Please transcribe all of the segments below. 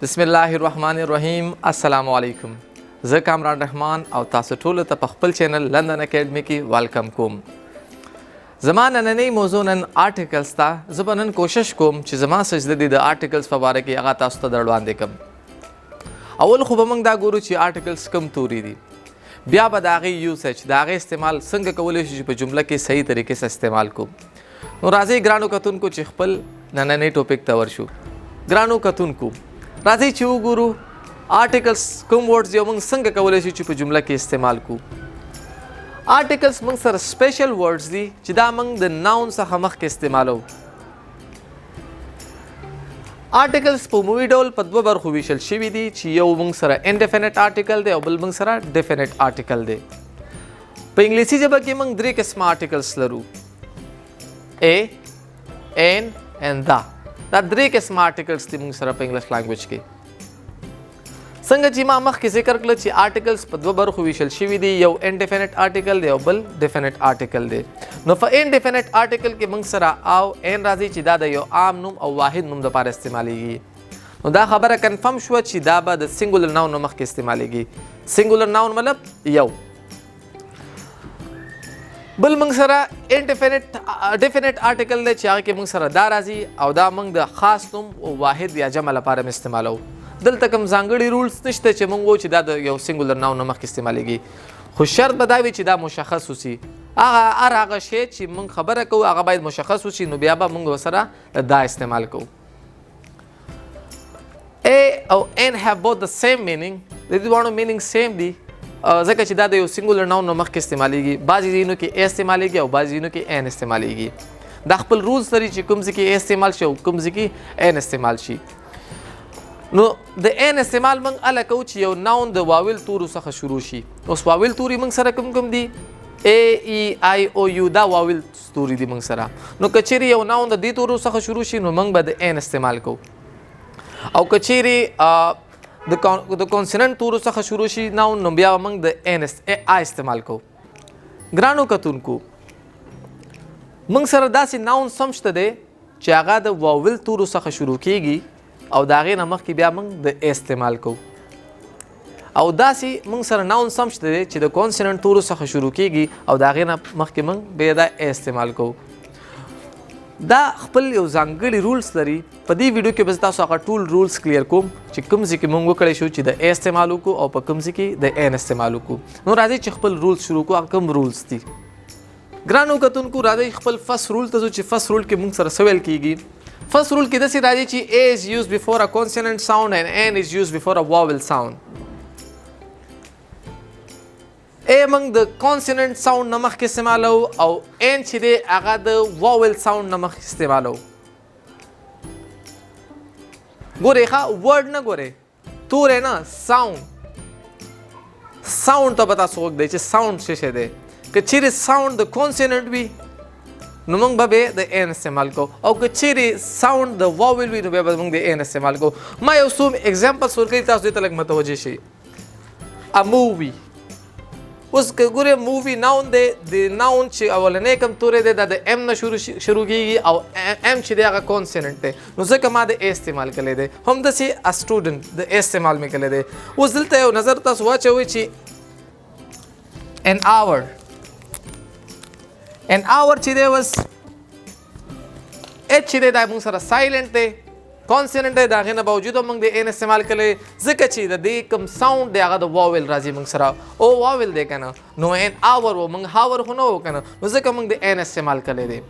बिस्मिल्लाहिर्रहमानिर्रहीम अस्सलामु अलैकुम। ज़ कामरान रहमान और तासु ठुलो ता पखपल चैनल लंदन अकेडमी की वेलकम कोम। ज़मा नन्ही मौजू नन आर्टिकल्स ता ज़बनन कोशिश कोम ची ज़मा सजदी द आर्टिकल्स फवारे की आगा तासु ता दरवान देखम। अवल खुब मंग दा गुरु ची आर्टिकल्स कम तूरी दी ब्या बदागी यूसेज दागे इस्तेमाल संग कवले शी पे जुमला के सही तरीके से इस्तेमाल को नो राजी ग्रानो कतुन को चिखपल नन्हे टॉपिक तवरशु ग्रानो कतुन को राजी चू गुरु आर्टिकल्स कम वर्ड्स जो मंग संग कवले शी पे जुमला के इस्तेमाल को आर्टिकल्स मंग सर स्पेशल वर्ड्स दी जिदा मंग द नाउन सा हमख के इस्तेमाल हो आर्टिकल्स पो मूवी डोल पद्व बर खुबिशल शिवी दी ची यो मंग सर इंडेफिनिट आर्टिकल दे और बल मंग सर डेफिनिट आर्टिकल दे पे इंग्लिशी जब की मंग द्री किस्म आर्टिकल्स लरू ए एन एंड दा द्री किस्म आर्टिकल्स दी मंग सर पे इंग्लिश लैंग्वेज के संग जी मख की जिक्र कल ची आर्टिकल्स पद्व बर खुबिशल शिवी दी यो इंडेफिनिट आर्टिकल दे और बल डेफिनिट आर्टिकल दे नो फ इंडेफिनिट आर्टिकल के मंग सरा आओ एन राजी ची दा यो आम नुम और वाहिद नुम द पार इस्तेमालीगी नो दा खबर कंफर्म शुआ ची दा बा द सिंगुलर नाउन मख के इस्तेमालीगी सिंगुलर नाउन मतलब यो बल मंग सरा डेफिनिट आर्टिकल दे ची के मंग सरा दा राजी और दा मंग द खास नुम और वाहिद या जमा पार में इस्तेमाल हो दल तकम जांगड़ी रूल्स नश्ते चे मंगो ची दा यो सिंगुलर नाउन मख के इस्तेमालीगी खुद शर्त बदावी ची दा मुशखस हुसी आगा शे ची मंग खबर को आगा बायद मुशखस हुसी नो बियाबा मंग वसरा दा इस्तेमाल को ए और an have both the same meaning दे वानो मीनिंग सेम दी जका ची दा यो सिंगुलर नाउन मख के इस्तेमालीगी बाजी दिनों की ए इस्तेमालीगी और बाजी दिनों की एन इस्तेमालीगी दा खपल रूल्स तरी ची कुमजी की ए इस्तेमाल शो कुमजी की एन इस्तेमाल शी नो द एन इस्तेमाल मंग अला कोची यो नाउन द वाविल तूरु सख शुरू शी उस वाविल तूरी मंग सरा कम दी ए ई आई ओ यू दा वाविल तूरी दी मंग सरा नो कचेरी यो नाउन द दी तूरु सख शुरू शी नो मंग बद एन इस्तेमाल को और कचेरी द कॉन्सोनेंट तूरु सख शुरू शी नाउन नो बिया मंग द एन आ इस्तेमाल को ग्रानो कतुन को मंग सरा दासी नाउन समझते दे चागा द वाविल तूरु सख शुरू कीगी और दागे नमक की ब्या मंग द इस्तेमाल को और दासी मंग सर नाउन समझते दे ची द कॉन्सोनेंट तूरु सख शुरू कीगी और दागे नमक की मंग बेदा इस्तेमाल को दा खपल यो जांगड़ी रूल्स लरी पदी वीडियो के बजता सो आका टूल रूल्स क्लियर को ची कमजी की मंगो कड़े शो ची द इस्तेमाल को और कमजी की द एन इस्तेमाल को नो राजी ची खपल रूल्स शुरू को कम रूल्स थी ग्रानो कतुन को राजी खपल फर्स्ट रूल तो ची फर्स्ट रूल के मंग सर सवाल कीगी First rule की दसी राजी ची A is used before a consonant sound and N is used before a vowel sound. A among the consonant sound नमक के इस्तेमाल हो और N छिदे आगा the vowel sound नमक के इस्तेमाल हो गोरे खा word ना गोरे तू रे ना sound तो बता सोच दे ची sound शेषे दे कि छिरे sound the consonant भी नुमंग बबे द एन इस्तेमाल को और कचेरी साउंड द वॉवेल भी नुबे बमंग द एन इस्तेमाल को मैं उसुम एग्जांपल सोर कई तास देता लग मत हो जेशी अ मूवी उस गुरे movie noun they the noun च अवल ने कम तोरे दे द एम न शुरू की और एम च दे आगा कॉन्सोनेंट दे नुसे कमा दे ए इस्तेमाल कर ले दे हम दसी अ स्टूडेंट द इस्तेमाल में कर ले दे उस दिलते नजर तास हुआ चोई ची an hour chide was h chide da mung sara silent de consonant de da gena बावजूद मंग दे एन इस्तेमाल करे जका ची द दे कम साउंड दे आगा द वॉवेल राजी मंग सरा ओ वॉवेल दे कना नो एन आवर वो मंग हावर हो नो कना जका मंग दे एन इस्तेमाल करे दे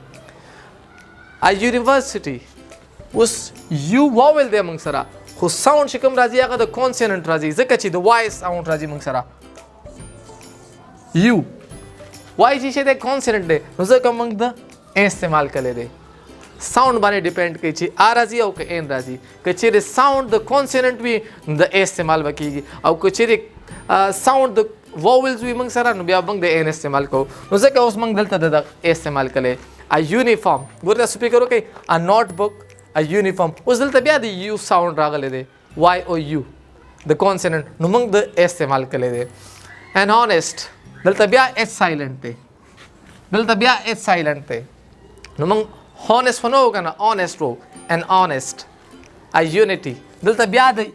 आ यूनिवर्सिटी उस यू वॉवेल दे मंग सरा खु साउंड शिकम राजी आगा द consonant राजी जका ची द वाई साउंड राजी मंग सरा यू वाई जी दे कॉन्सोनेंट दे नुज़े का मंग द इस्तेमाल कर ले दे साउंड बारे डिपेंड की ची आ राजी और एन राजी कचेरे साउंड द कॉन्सोनेंट भी द इस्तेमाल बकीगी और कचेरे साउंड द वॉवेल्स भी मंग सरा नुबिया मंग द एन इस्तेमाल को नुज़े का उस मंग दलता द इस्तेमाल कर ले आ यूनिफॉर्म गुरदा सुपी करो के आ नोटबुक आ यूनिफॉर्म उस दलता बिया द यू साउंड राग ले दे वाई ओ यू द कॉन्सोनेंट नुमंग द इस्तेमाल कर ले दे एन ऑनेस्ट दलता बिया एच साइलेंट ते नुमंग honest होनो होगा ना honest रो and honest a unity دلته بیا د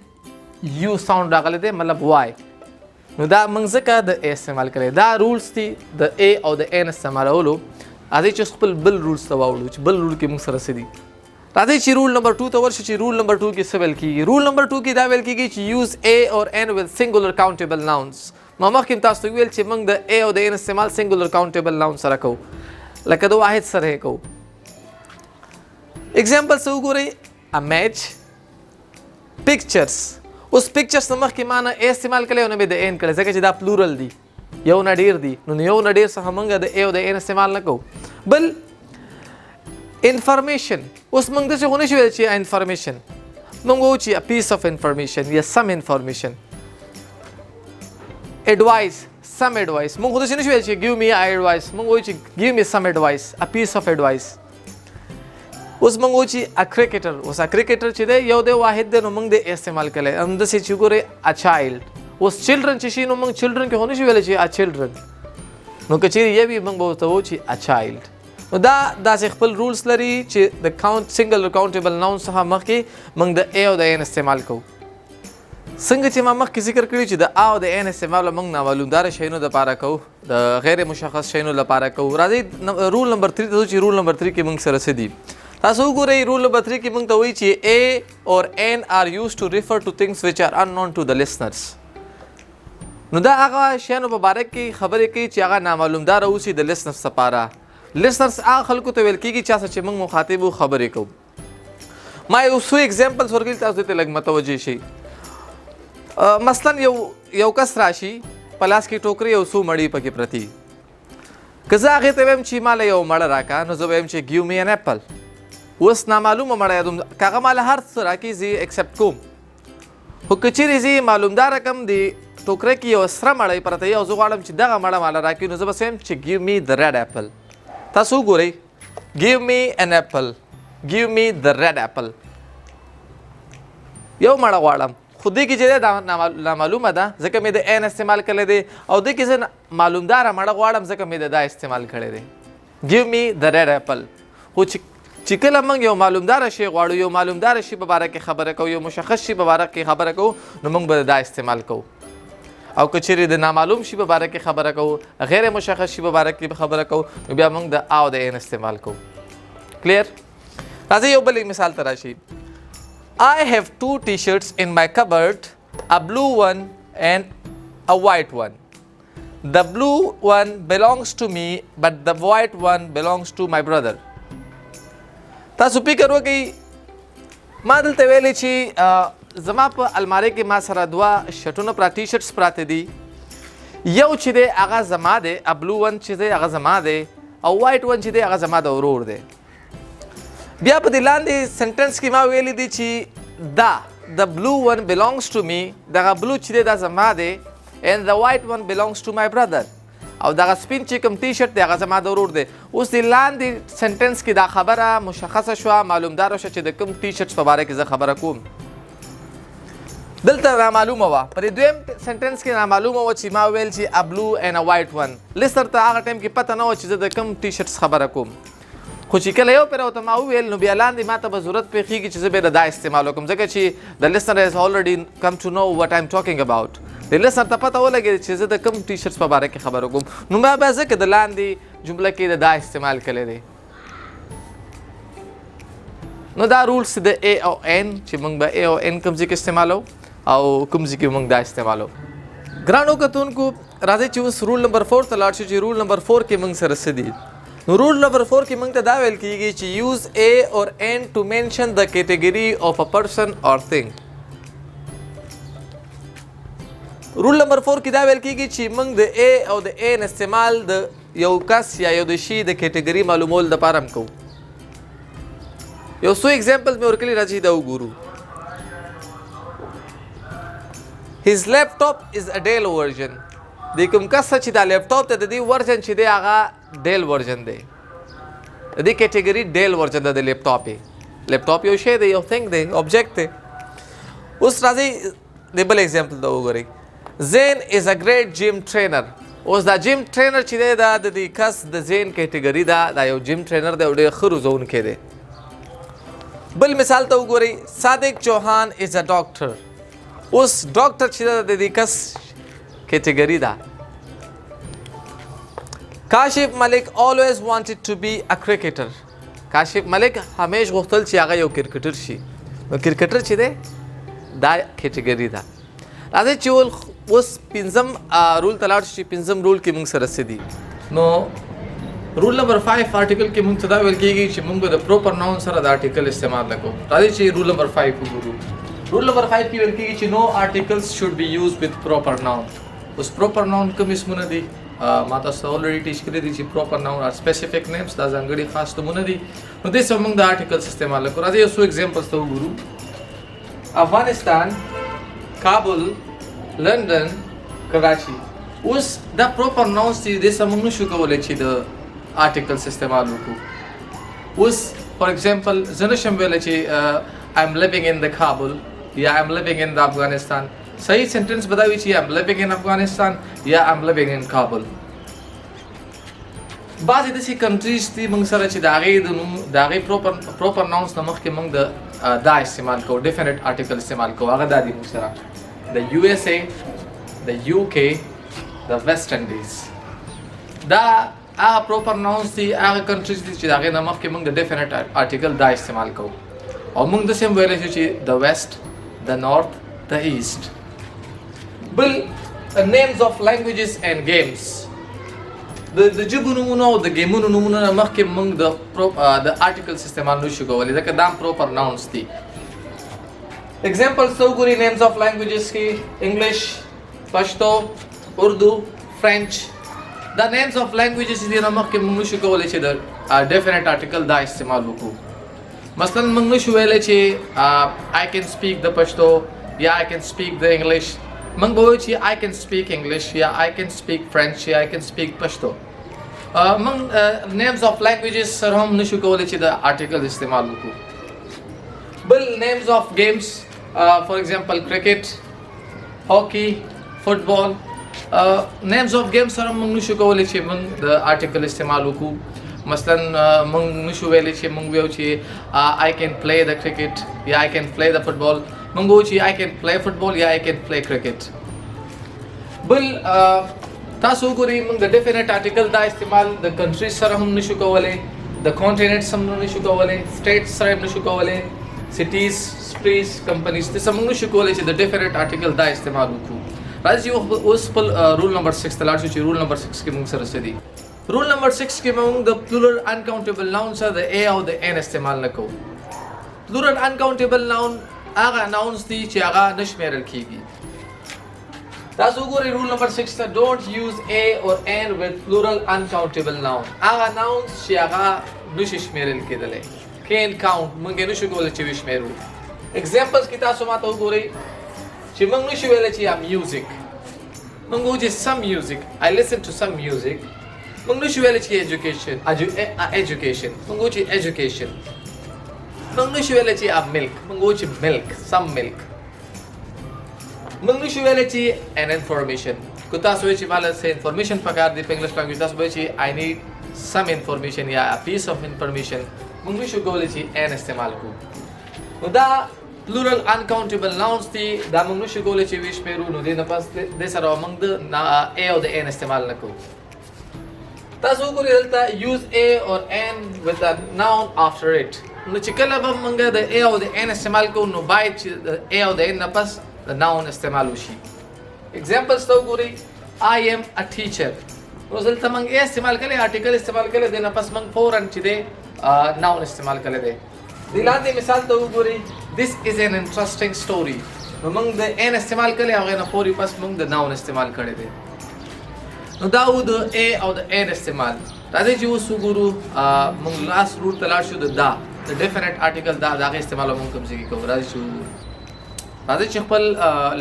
یو ساوند راغلی دی مطلب وای نو دا موږ ځکه د ا استعمال کړی دا رولز دي د ا او د ان استعمالولو راځئ چې خپل بل رولز ته واوړو چې بل رول کې موږ سره څه دي راځئ چې رول نمبر 2 ته ورشو چې رول نمبر 2 کې څه ویل کېږي رول نمبر 2 کې دا ویل کېږي چې یوز ا اور ان with singular countable nouns ما مخکې تاسو ته ویل چې موږ د ا او د ان استعمال singular countable noun سره کوو لکه د واحد سره یې کوو examples وګورئ a match pictures اوس pictures نه مخکې ما نه ا استعمال کړی او نه مې د ان کړی ځکه چې دا پلورل دي یو نه ډېر دي نو یو نه ډېر څخه موږ د ا او د ان استعمال نه کوو بل انفارمیشن اوس موږ داسې خو نشو ویلی چې انفارمیشن موږ وایو چې a piece of information یا some information advice some advice موږ خو داسې نشو ویلی چې give me advice موږ وایو چې give me some advice a piece of advice اوس موږ وایو چې a cricketer اوس a cricketer چې دی یو دی واحد دی نو موږ د استعمال کړی همداسې چې ګورئ a child اوس children چې شي نو موږ children کې خو نشو ویلی چې a children نو که چیرې یو وي موږ به ورته وایو چې a child نو دا داسې خپل رولز لري چې د سنګل کاونټیبل ناون څخه مخکې موږ د ا او د ان استعمال کوو څنګه چې ما مخکې ذکر کړي چې د ا او د ان استعمال موږ نامعلومداره شیانو دپاره کوو د غیر مشخص شیانو لپاره کوو راځئ رول نمبر 3 ته چې رول نمبر 3 کې موږ سره څه دي تاسو وګورئ رول نمبر 3 کې موږ ته وایي چې ا اور ان آر یوز ټو ریفر ټو ثینګس ویچ آر unknown to the listeners نو دا هغه شیانو په باره کې خبرې کوي چې هغه نامعلومداره اوسي د listeners لپاره listeners هغه خلکو ته ویل کېږي چا سره چې موږ مخاطب وو خبرې کوو ما یو څو اگزامپلز ورکړي تاسو ته لږ متوجه شئ مثلا یو کس راشي په لاس کې ټوکرې یو څو مړۍ پکې پرتي که زه هغې ته ویم چې ماله یو مړه راکړه نو زه به وایم چې give me an apple اوس نامعلومه مړه یادوم که هغه ماله هر څه راکړي زه ایکسپټ کوم خو که چیرې زه مالومداره کړم د ټوکرۍ کې یو سره مړۍ پرته وي او زه غواړم چې دغه مړه ماله راکړي نو زه به وایم چې give me the red apple تاسو وګورئ give me an apple give me the red apple یو مړه غواړم خو دې کې چې دی دا نامعلومه ده ځکه مې د ان استعمال کړی دی او دې کې زه معلومداره مړه غواړم ځکه مې د دا استعمال کړی دی give me the red apple خو چې کله موږ یو معلومداره شی غواړو یو معلومداره شي په باره کې خبره کوو یو مشخص شي په باره کې خبره کوو نو موږ به دا استعمال کوو او که چیرې د نامعلوم شي په باره کې خبره کوو غیر مشخص شي په باره کې خبره کوو نو بیا موږ د ا او د ان استعمال کوو کلیر راځئ یو بل مثال ته راشي I have 2 t-shirts in my cupboard a blue one and a white one the blue one belongs to me but the white one belongs to my brother تاسو فکر وکړئ ما دلته ویلې چې زما په المارۍ کې ما سره 2 شرټونه ټي شرټس پراته دي یو چې دی هغه زما دی بلو ون چې دی هغه زما دی او وایټ ون چې دی هغه زما د ورور دی بیا په دې لاندې سنټنس کې ما ویلی دی چې دا the blue one belongs to me دغه بلو چې دی دا زما دی and the white one belongs to my brother او دغه سپین چې کوم ټي شرټ دی هغه زما د ورور دی اوس د لاندې سنټنس کې دا خبره مشخصه شوه معلومداره شوه چې د کوم ټي شرټس په باره کې زه خبره کوم دلته نامعلومه وه په دې دویم سنټنس کې نامعلومه وه چې ما ویل چې a blue and a white one لسر ته هغه ټایم کې پته نه وه چې زه د کوم ټي شرټس خبره کوم خو چې کله یو پیر ورته ما وویل نو بیا لاندې ما ته به ضرورت پېښېږي چې زه بیا دا استعمال وکړم ځکه چې د listener has already come to know what I'm talking about د listener ته پته ولګېده چې زه د کوم ټي شرټس په باره کې خبره کوم نو ما بیا ځکه د لاندې جمله کې د دا استعمال کړی دی نو دا رولس د ا او ان چې موږ به ا او ان کوم ځای کې استعمالو او کوم ځای کې موږ دا استعمالو ګرانو کتونکو راځئ چې اوس رول نمبر 4 ته لاړ شو چې رول نمبر 4 کې موږ سره څه دي نو رول نمبر 4 کې موږ ته دا ویل کېږي چې یوز ا اور ان ټو مینشن د کیټګري اف ا پرسن اور تھنګ رول نمبر 4 کې دا ویل کېږي چې موږ د ا او د ان استعمال د یو کس یا یو د شي د کیټګري معلومول دپاره هم کوو یو څو اگزامپلز مې ورکړي راځي دا وګورو His laptop is a Dell version د کوم کس چې دا لیپټاپ ته د دې ورژن چې دی هغه ډیل ورژن دی د دې کیټګري ډیل ورژن دی د لیپټاپ یو شی دی یو ثینګ دی آبجیکټ دی اوس راځئ د بل اگزامپل ته وګورئ زین از ا ګریټ جیم ټرینر اوس دا جیم ټرینر چې دی دا د دې کس د زین کیټګري دا یو جیم ټرینر دی او ډېر ښه روزونکی دی بل مثال ته وګورئ صادق چوهان از ا ډاکټر. اوس ډاکټر چې ده د دې کس کیټګري ده. کاشف ملک always wanted to be a cricketer. کاشف ملک همیش غوښتل چې هغه یو کرکټر شي. نو کرکټر چې دی دا کیټګري ده. راځئ چې اوس پنځم رول ته لاړ شو چې پنځم رول کې موږ سره څه دي. نو رول نمبر 5 آرټیکل کې موږ ته دا ویل کېږي چې موږ به د پروپر ناون سره د آرټیکل استعمال وکړو. راځئ چې رول نمبر 5 وګورو. رول نمبر 5 کې ویل کېږي چې نو آرټیکلز شوډ بی یوز وذ پروپر ناون. اوس پروپر ناون کوم اسمونه دي؟ ما تاسو اولریډي ټیچ کړی دي چې پروپر ناون آر سپیسیفیک نیمز، دا ځانګړي خاص نومونه دي. نو دې سره موږ د آرټیکلز استعمال وکړو. راځئ یو څو ایگزامپلز ته وګورو. افغانستان، کابل، لندن، کراچي. اوس دا پروپر ناونز دي، دې سره موږ نشو کولی چې د آرټیکلز استعمال وکړو. اوس فار ایگزامپل زه نشم ویلی چې آی ایم لیوینګ ان د کابل یا آی ایم لیوینګ ان د افغانستان. صحیح سنټنس به دا وي چې آی ایم لیوینګ ان افغانستان یا آی ایم لیوینګ ان کابل. بعضې داسې کنټریز دي موږ سره چې د هغې پروپر ناونز نه مخکې موږ دا استعمال کوو، ډیفینټ آرټیکل استعمال کوو. هغه دا دي موږ سره د یو ایس اے، د یو کې، د ویسټ انډیز. دا هغه پروپر ناونز دي، هغه کنټریز دي چې د هغې نه مخکې موږ د ډیفینټ آرټیکل دا استعمال کوو. او موږ داسې هم ویلی شو چې د ویسټ، د نارت، د ایسټ. بل نیمز آف لینګویجز اینډ گیمز. د ژبو نومونه او د ګیمونو نومونه نه مخکې موږ د آرټیکلز استعمال نشو کولی ځکه دا هم پروپر ناونز دي. ایگزامپلز ته وګورئ نیمز آف لینګویجز کې انګلیش، پښتو، اردو، فرینچ. دا نیمز آف لینګویجز دي نه مخکې موږ نشو کولی چې د ډیفینټ آرټیکل دا استعمال وکړو. مثلا موږ نشو ویلی چې آی کین سپیک د پښتو یا آی کین سپیک د انګلیش. موږ به وایو چې آی کین سپیک انګلیش یا آی کین سپیک فرینچ یا آی کین سپیک پښتو. موږ نیمز آف لینګویجز سره هم نشو کولی چې د آرټیکل استعمال وکړو. بل نیمز آف گیمز فار ایگزامپل کرکټ، هاکی، فوټبال. نیمز آف گیمز سره موږ نشو کولی چې موږ د آرټیکل استعمال وکړو. مثلا موږ نشو ویلی چې موږ ویو چې آی کین پلی د کرکټ یا آی کین پلی د فوټبال. موږ وایو چې آی کین پلی فوټبال یا آی کین پلی کرکټ. بل تاسو وګورئ موږ د ډیفینټ آرټیکل دا استعمال د کنټریز سره هم نشو کولی، د کانټیننټس هم نشو کولی، سټیټس سره هم نشو کولی، سټیز، سپیس، کمپنیز. داسې موږ نشو کولی چې د ډیفینټ آرټیکل دا استعمال وکړو. راځئ اوس خپل رول نمبر 6 ته لاړ شو چې رول نمبر 6 کې موږ سره څه دي. رول نمبر 6 کې موږ د پلورل انکاونټیبل ناون سره د ای او د ان استعمال نه کوو. پلورل انکاونټیبل ناون هغه ناونز دي چې هغه نه شمیرل کېږي. تاسو وګورئ رول نمبر 6 ته ډونټ یوز ای اور ان وذ پلورل انکاونټیبل ناون. هغه ناونز چې هغه نشي شمیرل کېدلی، کین کاونټ موږ یې نشو کولی چې وشمیرو. ایگزامپلز کې تاسو ماته وګورئ چې موږ نشو ویلی چې یا میوزیک. موږ وایو چې سم میوزیک، آی لیسن ټو سم میوزیک. موږ نشو ویلی چې ایجوکیشن، موږ وایو چې ایجوکیشن. موږ نشو ویلی چې ملک، موږ وایو چې ملک، سم ملک. موږ نشو ویلی چې ان انفارمیشن. که تاسو وایئ چې ماله څه انفارمیشن پکار دی په انګلیش لانګویج، تاسو وایئ چې آی نیډ سم انفارمیشن یا پیس اف انفارمیشن. موږ نشو کولی چې ان استعمال کړو. نو دا پلورل انکاونټیبل ناونز دي، دا موږ نشو کولی چې وشمیرو. نو دې نه پس دې سره موږ د ای او د ان استعمال نه کوو. تاسو وګورئ دلته یوز ای اور ان with a noun after it. نو چې کله به موږ د ای او د ان استعمال کوو نو باید چې د ای او د ان نه پس د ناون استعمال وشي. ایگزامپلز ته وګورئ آی ایم ا ټیچر. نو دلته موږ ای استعمال کړی، آرټیکل استعمال کړی، د نه پس موږ فوراً چې دی ناون استعمال کړی دی. د لاندې مثال ته وګورئ this is an interesting story. نو موږ د ان استعمال کړی، هغې نه فوري پس موږ د ناون استعمال کړی دی. نو دا و د ای او د ان استعمال. راځئ چې اوس وګورو موږ لاست رول ته لاړ شو د ډیفینټ آرټیکل د هغې استعمال موږ کوم ځای کې کوو. راځئ چې خپل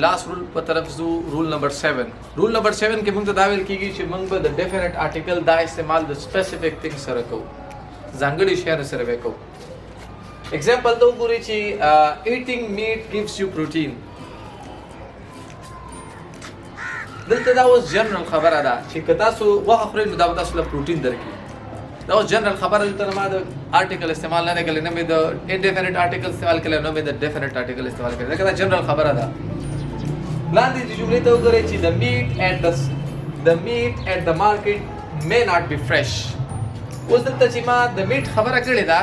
لاست رول په طرف ځو. رول نمبر 7. رول نمبر 7 کې موږ ته دا ویل کېږي چې موږ به د ډیفینټ آرټیکل دا استعمال د سپیسیفیک تھنګ سره کوو، ځانګړي شیانو سره به کوو. ایگزامپل ته وګورئ چې ایټینګ میټ gives you protein. دلته دا اوس جنرال خبره ده چې که تاسو غوښه خورئ نو دا به تاسو له پروټین درکړي. دا اوس جنرال خبره دلته نه ما د آرټیکل استعمال نه کړي نه مې د انډیفینټ آرټیکل استعمال کړي نه مې د ډیفینټ آرټیکل استعمال کړي دا جنرال خبره ده لاندې د جملې ته وګورئ چې the meat at the market may not be fresh اوس دلته چې ما د میټ خبره کړې ده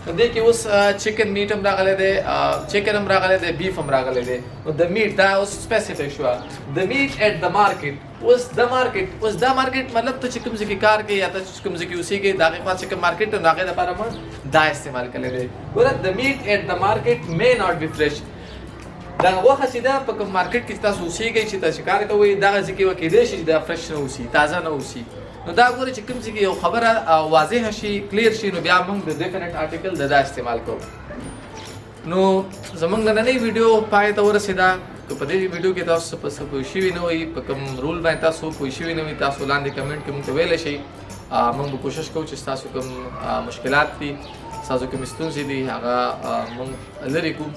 نو دې کې اوس چکن میټ هم راغلی دی چکن هم راغلی دی بیف هم راغلی دی نو د میټ دا اوس سپیسیفیک شوه د میټ ایټ د مارکیټ اوس دا مارکیټ مطلب ته چې کوم ځای کې کار کوي یا ته کوم ځای کې اوسېږې د هغې خوا چې کوم مارکیټ نو هغې دپاره ما دا استعمال کړی دی ګوره د میټ ایټ د مارکیټ may not be fresh دا غوښه چې ده په کوم مارکیټ کې چې تاسو اوسېږئ چې تاسو کار کوئ دغه ځای کې به کیدای شي چې دا فرش نه اوسي تازه نه اوسي نو دا ګوره چې کوم ځای کې یو خبره واضحه شي کلیر شي نو بیا موږ د ډیفینټ آرټیکل د دا استعمال کوو نو زموږ نننۍ ویډیو پای ته ورسېده که په دې ویډیو کې تاسو په څه پوه شوي نه وئ په کوم رول باندې تاسو پوه شوي نه وئ تاسو لاندې کمنټ کې موږ ته ویلی شئ موږ به کوشش کوو چې ستاسو کوم مشکلات دي ستاسو کوم ستونزې دي هغه موږ لرې کړو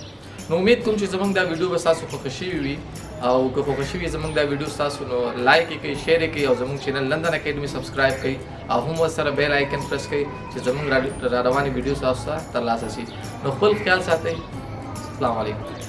نو امید کوم چې زموږ دا ویډیو به ستاسو خوښه شوي وي او که خوښه شوي زموږ دا ویډیو ستاسو نو لایک یې کړئ شیر یې کړئ او زموږ چینل لندن اکیډمي سبسکرایب کړئ او هم ورسره بیل آیکن پرس کړئ چې زموږ را روانې ویډیو ستاسو ته ترلاسه شي نو خپل خیال ساتئ السلام علیکم